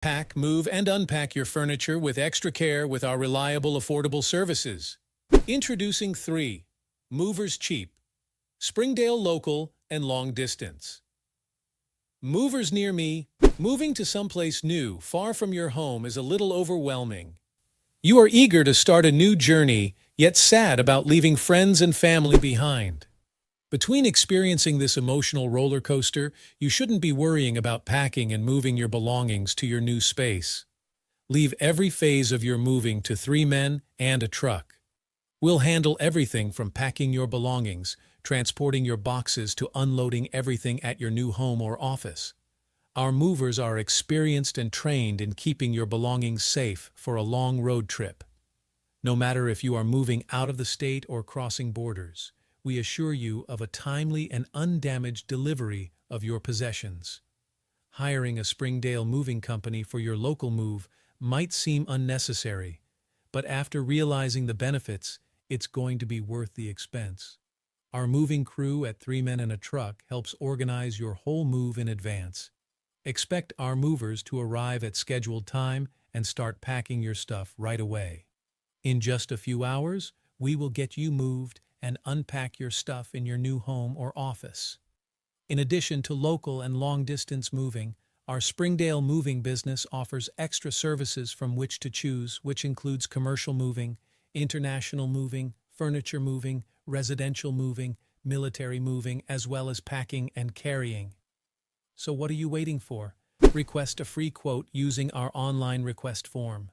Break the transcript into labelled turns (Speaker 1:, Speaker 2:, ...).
Speaker 1: Pack, move, and unpack your furniture with extra care with our reliable, affordable services. Introducing 3. Movers Cheap. Springdale Local and Long Distance. Movers near me. Moving to someplace new, far from your home, is a little overwhelming. You are eager to start a new journey, yet sad about leaving friends and family behind. Between experiencing this emotional roller coaster, you shouldn't be worrying about packing and moving your belongings to your new space. Leave every phase of your moving to 3 men and a truck. We'll handle everything from packing your belongings, transporting your boxes, to unloading everything at your new home or office. Our movers are experienced and trained in keeping your belongings safe for a long road trip. No matter if you are moving out of the state or crossing borders, we assure you of a timely and undamaged delivery of your possessions. Hiring a Springdale moving company for your local move might seem unnecessary, but after realizing the benefits, it's going to be worth the expense. Our moving crew at 3 men and a truck helps organize your whole move in advance. Expect our movers to arrive at scheduled time and start packing your stuff right away. In just a few hours, we will get you moved and unpack your stuff in your new home or office. In addition to local and long-distance moving, our Springdale moving business offers extra services from which to choose, which includes commercial moving, international moving, furniture moving, residential moving, military moving, as well as packing and carrying. So what are you waiting for? Request a free quote using our online request form.